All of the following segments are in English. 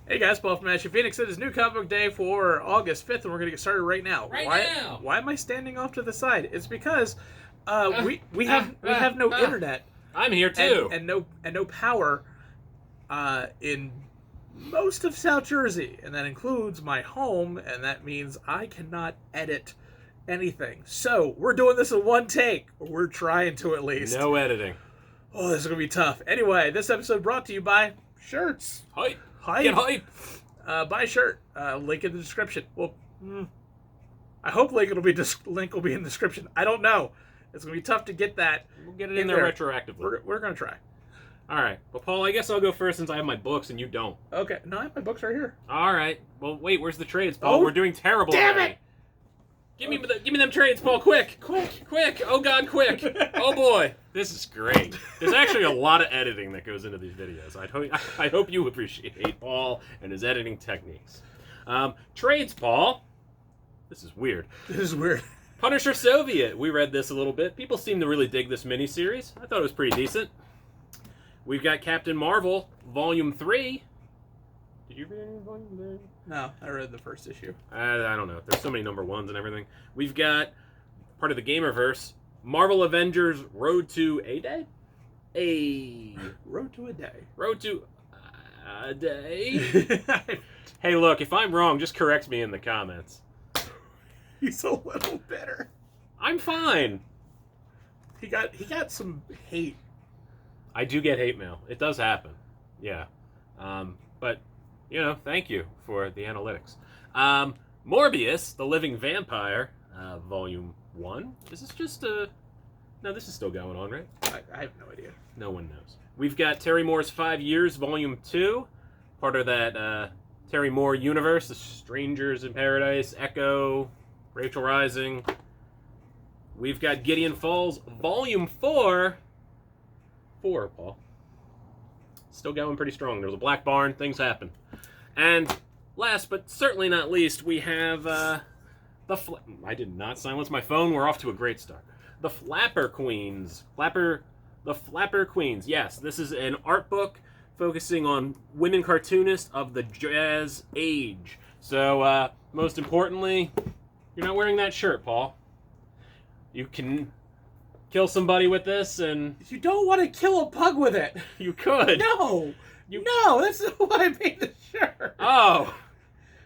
Hey guys, Paul from Ashen Phoenix. It is New Comic Book Day for August 5th, and we're going to get started right now. Why am I standing off to the side? It's because we have no internet. I'm here too, and no power in most of South Jersey, and that includes my home, and that means I cannot edit anything. So we're doing this in one take. We're trying to, at least. No editing. Oh, this is going to be tough. Anyway, this episode brought to you by shirts. Hype. Get hype. Buy a shirt. Link in the description. Well, I hope link will be in the description. I don't know. It's going to be tough to get that. We'll get it in there retroactively. We're going to try. All right. Well, Paul, I guess I'll go first since I have my books and you don't. Okay. No, I have my books right here. All right. Well, wait. Where's the trades, Paul? Oh, we're doing terrible. Damn already. it! Give me them trades, Paul. Quick. Oh God, quick. Oh boy. This is great. There's actually a lot of editing that goes into these videos. I hope you appreciate Paul and his editing techniques. Trades, Paul. This is weird. Punisher Soviet. We read this a little bit. People seem to really dig this miniseries. I thought it was pretty decent. We've got Captain Marvel, Volume 3. Did you read any Volume 3? No, I read the first issue. I don't know. There's so many number ones and everything. We've got part of the Gamerverse, Marvel Avengers Road to a Day? Road to a Day. Road to a Day? Hey, look, if I'm wrong, just correct me in the comments. He's a little bitter. I'm fine. He got some hate. I do get hate mail. It does happen. Yeah. But, thank you for the analytics. Morbius, the Living Vampire, Volume 1. This is just No, this is still going on, right? I have no idea. No one knows. We've got Terry Moore's 5 Years, Volume 2. Part of that Terry Moore universe, The Strangers in Paradise, Echo, Rachel Rising. We've got Gideon Falls, Volume 4. 4, Paul. Still going pretty strong. There's a black barn. Things happen. And last but certainly not least, we have I did not silence my phone. We're off to a great start. The Flapper Queens. The Flapper Queens. Yes, this is an art book focusing on women cartoonists of the Jazz Age. So, most importantly, you're not wearing that shirt, Paul. You can kill somebody with this, and you don't want to kill a pug with it. You could. No, that's not why I made the shirt. Oh,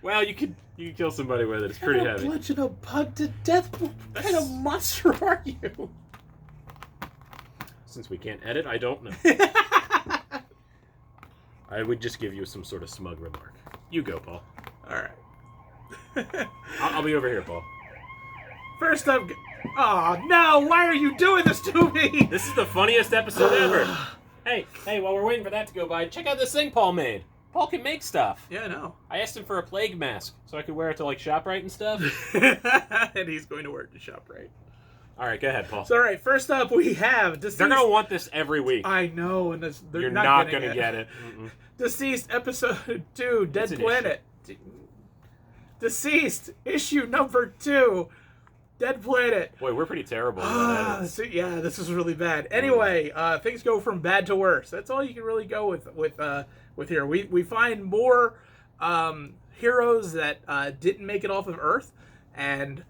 well, you could kill somebody with it. It's pretty heavy. Bludgeon a pug to death. What kind of monster are you? Since we can't edit, I don't know. I would just give you some sort of smug remark. You go, Paul. All right. I'll be over here, Paul. First up. Oh, no! Why are you doing this to me? This is the funniest episode ever. Hey, while we're waiting for that to go by, check out this thing Paul made. Paul can make stuff. Yeah, I know. I asked him for a plague mask so I could wear it to, ShopRite and stuff. And he's going to wear it to ShopRite. All right, go ahead, Paul. So, all right, first up we have DCeased. They're going to want this every week. I know, and you're not going to get it. DCeased Episode 2, Dead Planet. DCeased Issue number 2. Dead Planet. Boy, we're pretty terrible. Yeah, this is really bad. Anyway, things go from bad to worse. That's all you can really go with here. We find more heroes that didn't make it off of Earth, and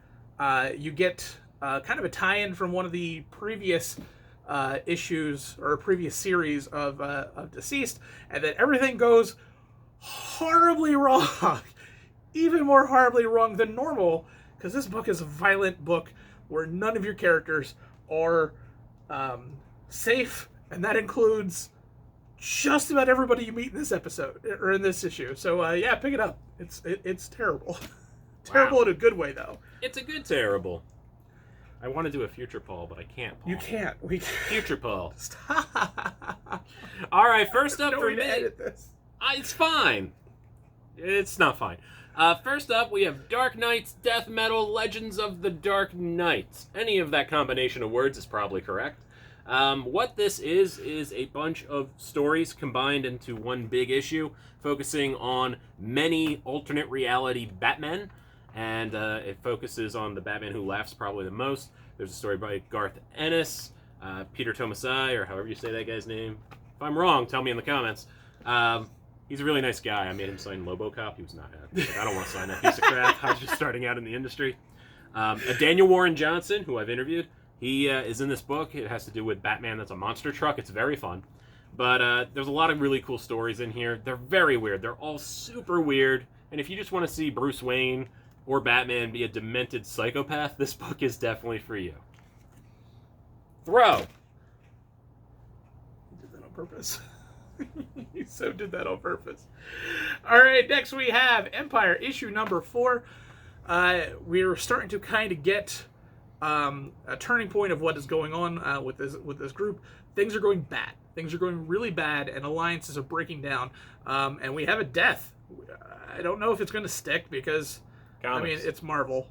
you get kind of a tie-in from one of the previous issues or previous series of DCeased, and then everything goes horribly wrong, even more horribly wrong than normal. Because this book is a violent book where none of your characters are safe, and that includes just about everybody you meet in this episode or in this issue. So yeah, pick it up. It's terrible, terrible in a good way though. It's a good terrible. I want to do a future Paul, but I can't. Paul. You can't. We can't. Future Paul. Stop. All right, first up no for way me. to edit this. It's fine. It's not fine. First up, we have Dark Knights, Death Metal, Legends of the Dark Knights. Any of that combination of words is probably correct. What this is a bunch of stories combined into one big issue, focusing on many alternate reality Batmen, and it focuses on the Batman who laughs probably the most. There's a story by Garth Ennis, Peter Tomasi, or however you say that guy's name. If I'm wrong, tell me in the comments. He's a really nice guy. I made him sign Lobocop. He was not happy. He's like, I don't want to sign that piece of crap. I was just starting out in the industry. Daniel Warren Johnson, who I've interviewed, he is in this book. It has to do with Batman that's a monster truck. It's very fun. But there's a lot of really cool stories in here. They're very weird. They're all super weird. And if you just want to see Bruce Wayne or Batman be a demented psychopath, this book is definitely for you. Throw. He did that on purpose. He so did that on purpose. All right, next we have Empyre, issue number 4. We're starting to kind of get a turning point of what is going on with this group. Things are going bad. Things are going really bad, and alliances are breaking down. And we have a death. I don't know if it's going to stick because, Comics. I mean, it's Marvel.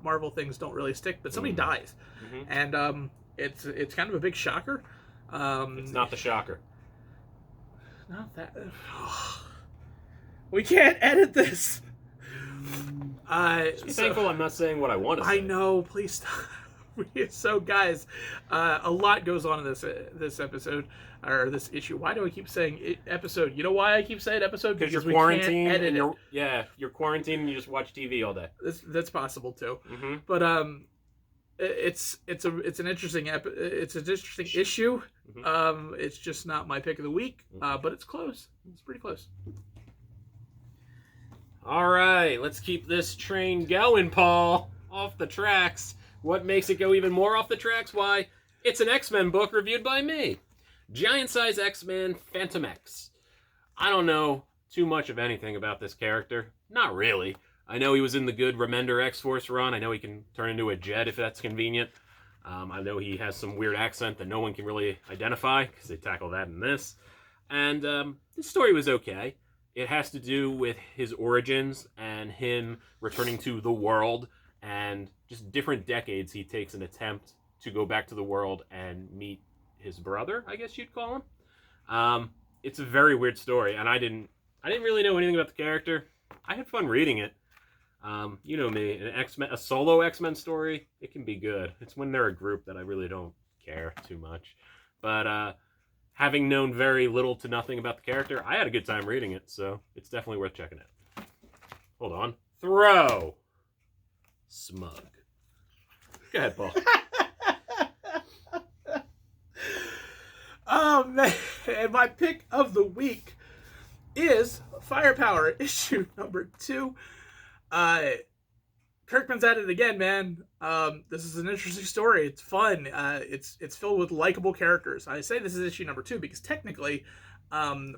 Marvel things don't really stick, but somebody dies. And it's kind of a big shocker. It's not the shocker. Not that. We can't edit this. Just be thankful I'm not saying what I want to say. I know. Please stop. So, guys, a lot goes on in this episode or this issue. Why do I keep saying episode? You know why I keep saying episode? Because you're quarantined. And you're quarantined and you just watch TV all day. That's possible too. But it's an interesting issue. It's just not my pick of the week, but it's close. It's pretty close. All right, let's keep this train going, Paul. Off the tracks. What makes it go even more off the tracks? Why, it's an X-Men book reviewed by me. Giant-size X-Men Fantomex. I don't know too much of anything about this character. Not really. I know he was in the good Remender X-Force run. I know he can turn into a jet if that's convenient. I know he has some weird accent that no one can really identify because they tackle that in this. And this story was okay. It has to do with his origins and him returning to the world and just different decades he takes an attempt to go back to the world and meet his brother, I guess you'd call him. It's a very weird story, and I didn't really know anything about the character. I had fun reading it. You know me, a solo X-Men story, it can be good. It's when they're a group that I really don't care too much. But having known very little to nothing about the character, I had a good time reading it, so it's definitely worth checking out. Hold on. Throw. Smug. Go ahead, Paul. Oh, man. And my pick of the week is Firepower, issue number 2. Kirkman's at it again, man. This is an interesting story. It's fun. It's filled with likable characters. I say this is issue number 2 because technically,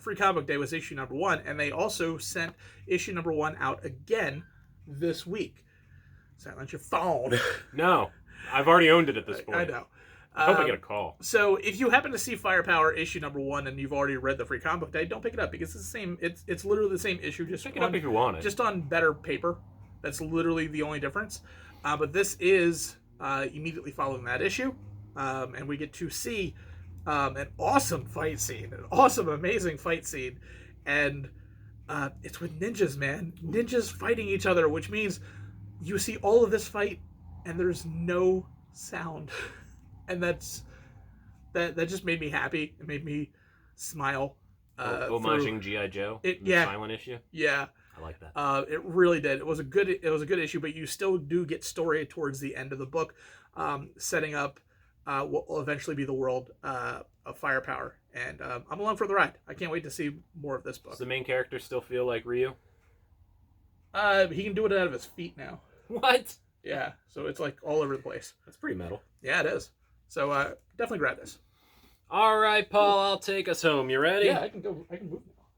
Free Comic Book Day was issue number 1, and they also sent issue number 1 out again this week. Silence your phone. No, I've already owned it at this point. I know. I hope I get a call. So if you happen to see Firepower issue number 1 and you've already read the Free Comic Book Day, don't pick it up because it's the same. It's literally the same issue. Just pick it up if you want it. Just on better paper. That's literally the only difference. But this is immediately following that issue, and we get to see an awesome fight scene, an awesome, amazing fight scene, and it's with ninjas, man. Ninjas fighting each other, which means you see all of this fight, and there's no sound. And that just made me happy. It made me smile. Homaging G.I. Joe? The silent issue? Yeah. I like that. It really did. It was a good issue, but you still do get story towards the end of the book, setting up what will eventually be the world of Firepower. And I'm along for the ride. I can't wait to see more of this book. Does the main character still feel like Ryu? He can do it out of his feet now. What? Yeah, so it's like all over the place. That's pretty metal. Yeah, it is. So definitely grab this. All right, Paul, I'll take us home. You ready? Yeah, I can move now.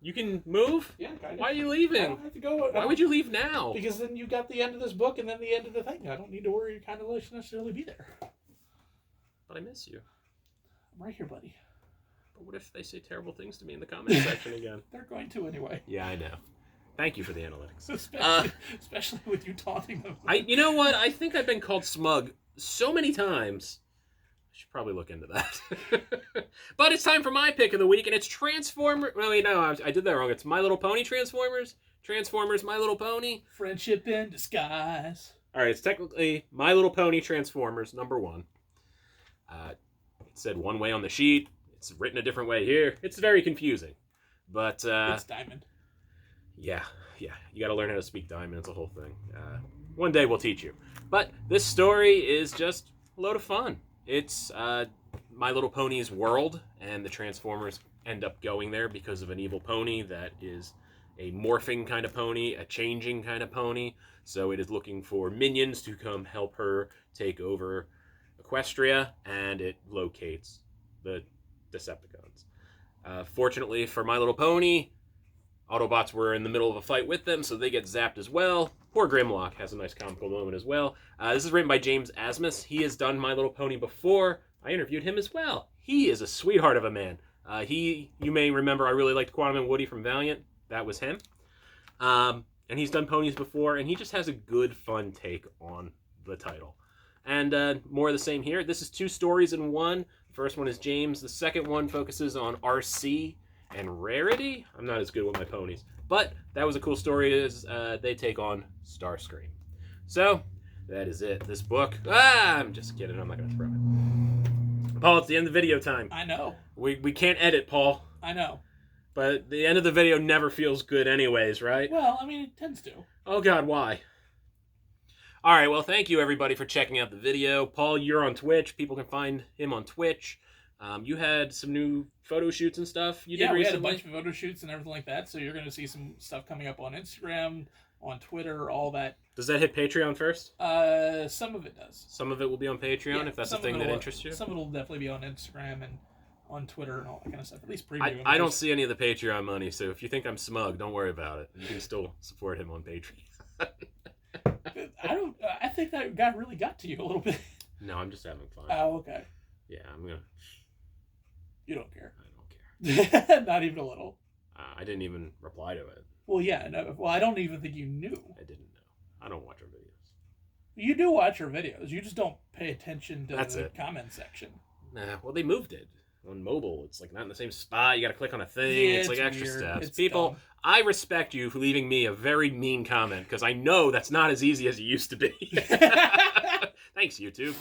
You can move? Yeah, kind of. Why are you leaving? I don't have to go. Why would you leave now? Because then you got the end of this book and then the end of the thing. I don't need to worry you kind of necessarily be there. But I miss you. I'm right here, buddy. But what if they say terrible things to me in the comment section again? They're going to anyway. Yeah, I know. Thank you for the analytics. Especially with you taunting them. You know what? I think I've been called smug so many times. I should probably look into that. But it's time for my pick of the week, and it's Transformers. No, wait, no, I did that wrong. It's My Little Pony Transformers. Transformers, My Little Pony. Friendship in disguise. All right, it's technically My Little Pony Transformers #1. It said one way on the sheet. It's written a different way here. It's very confusing. But it's Diamond. Yeah. You got to learn how to speak diamond. It's a whole thing. One day we'll teach you. But this story is just a load of fun. It's My Little Pony's world, and the Transformers end up going there because of an evil pony that is a morphing kind of pony, a changing kind of pony. So it is looking for minions to come help her take over Equestria, and it locates the Decepticons. Fortunately for My Little Pony, Autobots were in the middle of a fight with them, so they get zapped as well. Poor Grimlock has a nice comical moment as well. This is written by James Asmus. He has done My Little Pony before. I interviewed him as well. He is a sweetheart of a man. You may remember I really liked Quantum and Woody from Valiant. That was him. And he's done ponies before, and he just has a good, fun take on the title. And more of the same here. This is 2 stories in one. The first one is James. The second one focuses on RC and Rarity. I'm not as good with my ponies. But that was a cool story as they take on Starscream. So, that is it. This book. I'm just kidding. I'm not going to throw it. Paul, it's the end of video time. I know. We can't edit, Paul. I know. But the end of the video never feels good anyways, right? Well, I mean, it tends to. Oh, God, why? All right, well, thank you, everybody, for checking out the video. Paul, you're on Twitch. People can find him on Twitch. You had some new photo shoots and stuff you did recently? We had a bunch of photo shoots and everything like that, so you're going to see some stuff coming up on Instagram, on Twitter, all that. Does that hit Patreon first? Some of it does. Some of it will be on Patreon, if that's the thing that interests you? Some of it will definitely be on Instagram and on Twitter and all that kind of stuff, at least preview. I don't see any of the Patreon money, so if you think I'm smug, don't worry about it. You can still support him on Patreon. I think that really got to you a little bit. No, I'm just having fun. Oh, okay. Yeah, I'm gonna... You don't care. I don't care. Not even a little. I didn't even reply to it. Well, yeah. No, well, I don't even think you knew. I didn't know. I don't watch our videos. You do watch our videos. You just don't pay attention to the comment section. Nah, well, they moved it. On mobile, it's like not in the same spot. You got to click on a thing. Yeah, it's like extra weird. steps. It's People, dumb. I respect you for leaving me a very mean comment because I know that's not as easy as it used to be. Thanks, YouTube.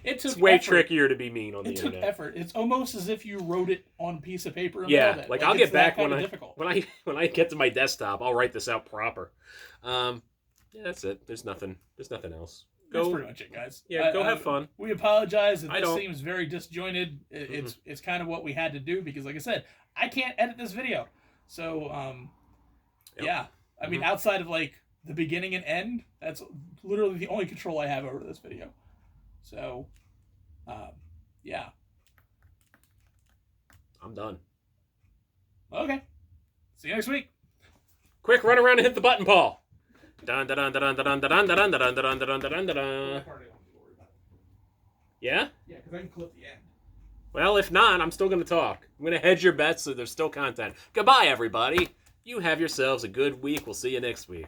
It's way trickier to be mean on the internet. It took effort. It's almost as if you wrote it on a piece of paper. And yeah, like I'll get back when I get to my desktop. I'll write this out proper. Yeah, that's it. There's nothing else. That's pretty much it, guys. Yeah, go have fun. We apologize if this seems very disjointed. It's kind of what we had to do because, like I said, I can't edit this video. So, yeah. I mean, outside of like the beginning and end, that's literally the only control I have over this video. So, yeah. I'm done. Okay. See you next week. Quick, run around and hit the button, Paul. Dun dun dun dun dun dun dun dun dun dun dun dun dun dun. Yeah? Yeah, because I can clip the end. Well, if not, I'm still going to talk. I'm going to hedge your bets so there's still content. Goodbye, everybody. You have yourselves a good week. We'll see you next week.